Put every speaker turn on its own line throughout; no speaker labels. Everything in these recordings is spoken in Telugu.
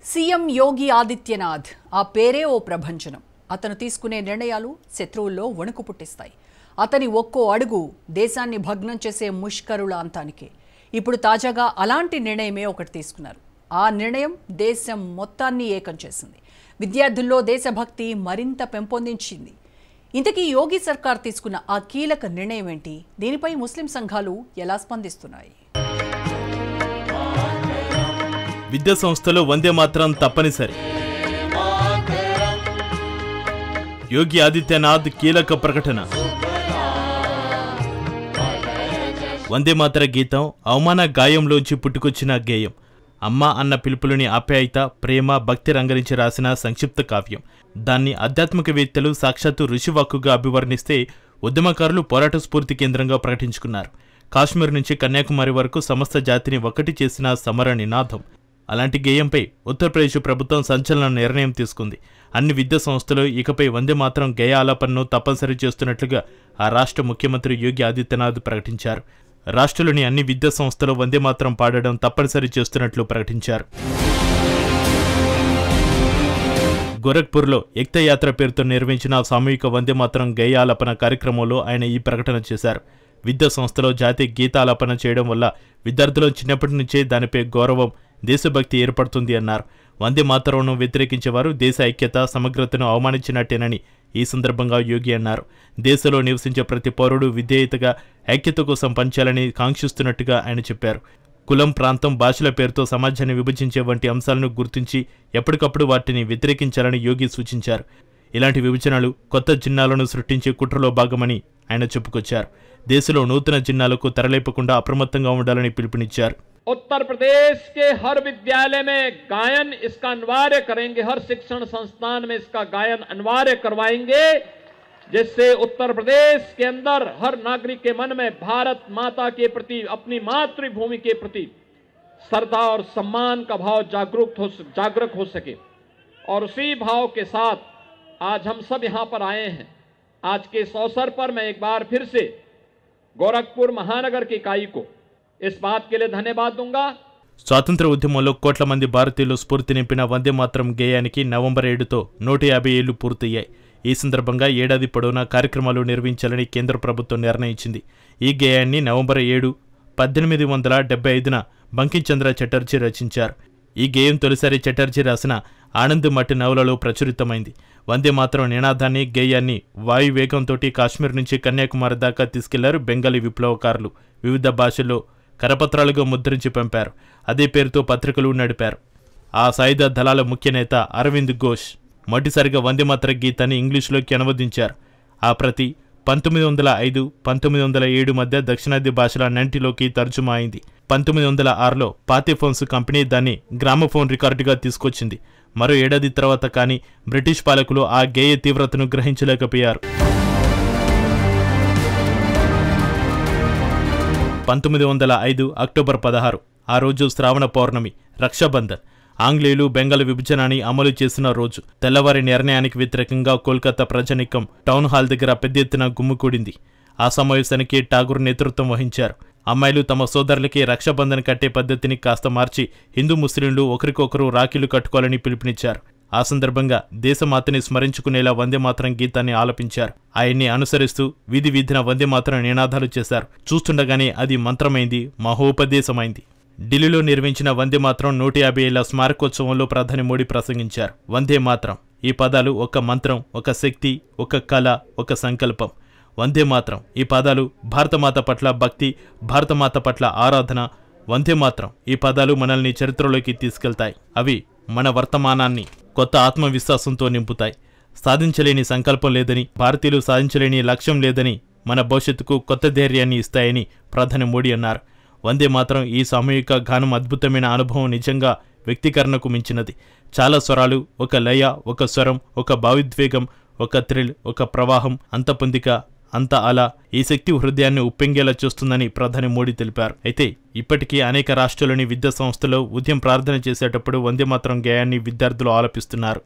సీఎం యోగి ఆదిత్యనాథ్ ఆ పేరే ఓ ప్రభంజనం. అతను తీసుకునే నిర్ణయాలు శత్రువుల్లో వణుకు పుట్టిస్తాయి. అతని ఒక్కో అడుగు దేశాన్ని భగ్నం చేసే ముష్కరుల అంతానికే. ఇప్పుడు తాజాగా అలాంటి నిర్ణయమే ఒకటి తీసుకున్నారు. ఆ నిర్ణయం దేశం మొత్తాన్ని ఏకం చేసింది. విద్యార్థుల్లో దేశభక్తి మరింత పెంపొందించింది. ఇంతకీ యోగి సర్కార్ తీసుకున్న ఆ కీలక నిర్ణయం ఏంటి? దీనిపై ముస్లిం సంఘాలు ఎలా స్పందిస్తున్నాయి?
విద్యా సంస్థలో వందే మాతరం తప్పనిసరి. యోగి ఆదిత్యనాథ్ కీలక ప్రకటన. వందే మాతర గీతం అవమాన గాయంలోంచి పుట్టుకొచ్చిన గేయం. అమ్మ అన్న పిలుపులని ఆప్యాయత, ప్రేమ, భక్తి రంగరించి రాసిన సంక్షిప్త కావ్యం. దాన్ని ఆధ్యాత్మికవేత్తలు సాక్షాత్తు ఋషివాక్కుగా అభివర్ణిస్తే ఉద్యమకారులు పోరాట స్ఫూర్తి కేంద్రంగా ప్రకటించుకున్నారు. కాశ్మీర్ నుంచి కన్యాకుమారి వరకు సమస్త జాతిని ఒక్కటి చేసిన సమర నినాదం. అలాంటి గేయంపై ఉత్తరప్రదేశ్ ప్రభుత్వం సంచలన నిర్ణయం తీసుకుంది. అన్ని విద్యా సంస్థలు ఇకపై వందే మాతరం గేయ ఆలాపనను తప్పనిసరి చేస్తున్నట్లుగా ఆ రాష్ట్ర ముఖ్యమంత్రి యోగి ఆదిత్యనాథ్ ప్రకటించారు. రాష్ట్రంలోని అన్ని విద్యా సంస్థలు వందే మాతరం పాడడం తప్పనిసరి చేస్తున్నట్లు ప్రకటించారు. గోరఖ్పూర్లో ఏక్తాయాత్ర పేరుతో నిర్వహించిన సామూహిక వందే మాతరం గేయ ఆలాపన కార్యక్రమంలో ఆయన ఈ ప్రకటన చేశారు. విద్యా సంస్థలో జాతీయ గీతాలాపన చేయడం వల్ల విద్యార్థులు చిన్నప్పటి నుంచే దానిపై గౌరవం, దేశభక్తి ఏర్పడుతుంది అన్నారు. వందే మాతరంను వ్యతిరేకించేవారు దేశ ఐక్యత, సమగ్రతను అవమానించినట్టేనని ఈ సందర్భంగా యోగి అన్నారు. దేశంలో నివసించే ప్రతి పౌరుడు విధేయతగా ఐక్యత కోసం పనిచేయాలని కాంక్షిస్తున్నట్టుగా ఆయన చెప్పారు. కులం, ప్రాంతం, భాషల పేరుతో సమాజాన్ని విభజించే వంటి అంశాలను గుర్తించి ఎప్పటికప్పుడు వాటిని వ్యతిరేకించాలని యోగి సూచించారు. ఇలాంటి విభజనలు కొత్త జిన్నాలను సృష్టించే కుట్రలో భాగమని ఆయన చెప్పుకొచ్చారు. దేశంలో నూతన జిన్నాలకు తెరలేపకుండా అప్రమత్తంగా ఉండాలని పిలుపునిచ్చారు.
उत्तर प्रदेश के हर विद्यालय में गायन इसका अनिवार्य करेंगे, हर शिक्षण संस्थान में इसका गायन अनिवार्य करवाएंगे, जिससे उत्तर प्रदेश के अंदर हर नागरिक के मन में भारत माता के प्रति, अपनी मातृभूमि के प्रति श्रद्धा और सम्मान का भाव जागरूक हो सके। और उसी भाव के साथ आज हम सब यहाँ पर आए हैं। आज के इस अवसर पर मैं एक बार फिर से गोरखपुर महानगर की इकाई को इस बात के लिए धन्यवाद दूंगा।
స్వాతంత్ర ఉద్యమంలో కోట్ల మంది భారతీయులు స్ఫూర్తి నింపిన వందే మాతరం గేయానికి నవంబర్ 7తో 150 ఏళ్లు పూర్తయ్యాయి. ఈ సందర్భంగా ఏడాది పొడవునా కార్యక్రమాలు నిర్వహించాలని కేంద్ర ప్రభుత్వం నిర్ణయించింది. ఈ గేయాన్ని నవంబర్ 7, 1875న బంకించంద్ర చటర్జీ రచించారు. ఈ గేయం తొలిసారి చటర్జీ రాసిన ఆనంద్ మట్టి నవలలో ప్రచురితమైంది. వందే మాతరం నినాదాన్ని, గేయాన్ని వాయువేగంతోటి కాశ్మీర్ నుంచి కన్యాకుమారి దాకా తీసుకెళ్లారు బెంగాలీ విప్లవకారులు. వివిధ భాషల్లో కరపత్రాలుగా ముద్రించి పంపారు. అదే పేరుతో పత్రికలు నడిపారు. ఆ సాయుధ దళాల ముఖ్య నేత అరవింద్ ఘోష్ మొదటిసారిగా వందే మాతర గీతాన్ని ఇంగ్లీష్లోకి అనువదించారు. ఆ ప్రతి 1905, 1907 మధ్య దక్షిణాది భాషలన్నింటిలోకి తర్జుమా అయింది. 1906లో పాతేఫోన్స్ కంపెనీ దాన్ని గ్రామఫోన్ రికార్డుగా తీసుకొచ్చింది. మరో ఏడాది తర్వాత కానీ బ్రిటిష్ పాలకులు ఆ గేయ తీవ్రతను గ్రహించలేకపోయారు. 1905 అక్టోబర్ 16 ఆ రోజు శ్రావణ పౌర్ణమి, రక్షాబంధన్. ఆంగ్లేయులు బెంగాల్ విభజనని అమలు చేసిన రోజు. తెల్లవారి నిర్ణయానికి వ్యతిరేకంగా కోల్కతా ప్రజానీకం టౌన్ హాల్ దగ్గర పెద్ద ఎత్తున గుమ్ముకూడింది. ఆ సమావేశానికి ఠాగూర్ నేతృత్వం వహించారు. అమ్మాయిలు తమ సోదరులకి రక్షాబంధన్ కట్టే పద్ధతిని కాస్త మార్చి హిందూ ముస్లింలు ఒకరికొకరు రాఖీలు కట్టుకోవాలని పిలుపునిచ్చారు. ఆ సందర్భంగా దేశమాతని స్మరించుకునేలా వందే మాతరం గీతాన్ని ఆలపించారు. ఆయన్ని అనుసరిస్తూ వీధి వీధిన వందే మాతరం నినాదాలు చేశారు. చూస్తుండగానే అది మంత్రమైంది, మహోపదేశమైంది. ఢిల్లీలో నిర్వహించిన వందే మాతరం 150 ఏళ్ల స్మారకోత్సవంలో ప్రధాని మోడీ ప్రసంగించారు. వందే మాతరం ఈ పదాలు ఒక మంత్రం, ఒక శక్తి, ఒక కళ, ఒక సంకల్పం. వందే మాతరం ఈ పదాలు భారతమాత పట్ల భక్తి, భారతమాత పట్ల ఆరాధన. వందే మాతరం ఈ పదాలు మనల్ని చరిత్రలోకి తీసుకెళ్తాయి. అవి మన వర్తమానాన్ని కొత్త ఆత్మవిశ్వాసంతో నింపుతాయి. సాధించలేని సంకల్పం లేదని, భారతీయులు సాధించలేని లక్ష్యం లేదని, మన భవిష్యత్తుకు కొత్త ధైర్యాన్ని ఇస్తాయని ప్రధాని మోడీ అన్నారు. వందే మాతరం ఈ సామూహిక గానం అద్భుతమైన అనుభవం, నిజంగా వ్యక్తీకరణకు మించినది. చాలా స్వరాలు, ఒక లయ, ఒక స్వరం, ఒక భావోద్వేగం, ఒక థ్రిల్, ఒక ప్రవాహం, అంత పొందిక, అంత అలా. ఈ శక్తి హృదయాన్ని ఉప్పొంగేలా చూస్తుందని ప్రధాని మోడీ తెలిపారు. అయితే ఇప్పటికీ అనేక రాష్ట్రాల్లోని విద్యా సంస్థలో ఉదయం ప్రార్థన చేసేటప్పుడు వందే మాతరం గేయాన్ని విద్యార్థులు ఆలపిస్తున్నారు.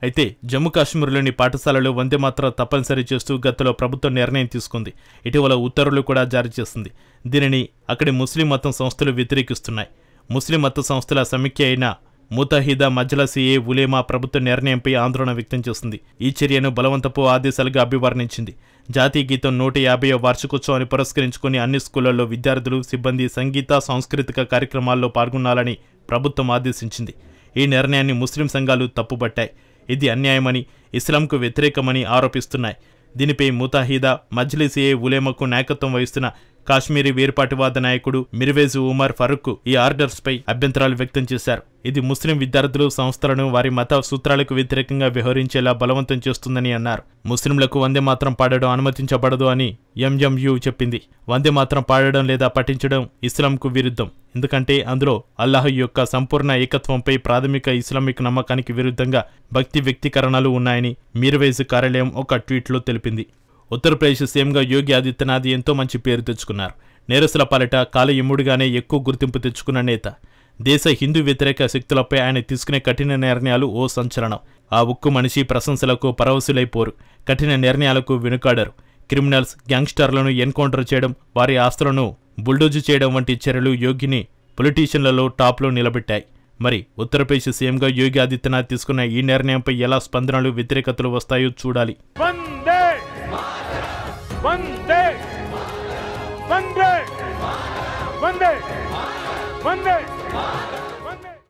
అయితే జమ్మూ కాశ్మీర్లోని పాఠశాలలో వందేమాతరం తప్పనిసరి చేస్తూ గతంలో ప్రభుత్వం నిర్ణయం తీసుకుంది. ఇటీవల ఉత్తర్వులు కూడా జారీ చేసింది. దీనిని అక్కడి ముస్లిం మతం సంస్థలు వ్యతిరేకిస్తున్నాయి. ముస్లిం మత సంస్థల సమైక్య అయిన ముతహిదా మజ్లిస్-ఏ ఉలేమా ప్రభుత్వ నిర్ణయంపై ఆందోళన వ్యక్తం చేసింది. ఈ చర్యను బలవంతపు ఆదేశాలుగా అభివర్ణించింది. జాతీయ గీతం 150వ వార్షికోత్సవాన్ని పురస్కరించుకుని అన్ని స్కూళ్లలో విద్యార్థులు, సిబ్బంది సంగీత, సాంస్కృతిక కార్యక్రమాల్లో పాల్గొనాలని ప్రభుత్వం ఆదేశించింది. ఈ నిర్ణయాన్ని ముస్లిం సంఘాలు తప్పుబట్టాయి. ఇది అన్యాయమని, ఇస్లాంకు వ్యతిరేకమని ఆరోపిస్తున్నాయి. దీనిపై ముతహిదా మజ్లిస్-ఏ ఉలేమాకు నాయకత్వం వహిస్తున్న కాశ్మీరీ వేర్పాటువాద నాయకుడు మిర్వేజ్ ఉమర్ ఫరూక్ ఈ ఆర్డర్స్పై అభ్యంతరాలు వ్యక్తం చేశారు. ఇది ముస్లిం విద్యార్థులు, సంస్థలను వారి మత సూత్రాలకు వ్యతిరేకంగా వ్యవహరించేలా బలవంతం చేస్తుందని అన్నారు. ముస్లింలకు వందేమాతరం పాడడం అనుమతించబడదు అని ఎంఎంయు చెప్పింది. వందేమాతరం పాడడం లేదా పఠించడం ఇస్లాంకు విరుద్ధం. ఎందుకంటే అందులో అల్లాహ్ యొక్క సంపూర్ణ ఏకత్వంపై ప్రాథమిక ఇస్లామిక్ నమ్మకానికి విరుద్ధంగా భక్తి వ్యక్తీకరణలు ఉన్నాయని మిర్వేజ్ కార్యాలయం ఒక ట్వీట్లో తెలిపింది. ఉత్తరప్రదేశ్ సీఎంగా యోగి ఆదిత్యనాథ్ ఎంతో మంచి పేరు తెచ్చుకున్నారు. నేరస్తుల పాలిట కాలయముడుగానే ఎక్కువ గుర్తింపు తెచ్చుకున్న నేత. దేశ హిందూ వ్యతిరేక శక్తులపై ఆయన తీసుకునే కఠిన నిర్ణయాలు ఓ సంచలనం. ఆ ఉక్కు మనిషి ప్రశంసలకు పరవశులైపోరు. కఠిన నిర్ణయాలకు వెనుకాడరు. క్రిమినల్స్, గ్యాంగ్స్టర్లను ఎన్కౌంటర్ చేయడం, వారి ఆస్తులను బుల్డోజు చేయడం వంటి చర్యలు యోగిని పొలిటీషియన్లలో టాప్లో నిలబెట్టాయి. మరి ఉత్తరప్రదేశ్ సీఎంగా యోగి ఆదిత్యనాథ్ తీసుకున్న ఈ నిర్ణయంపై ఎలా స్పందనలు, వ్యతిరేకతలు వస్తాయో చూడాలి.
వందే వందే వందే వందే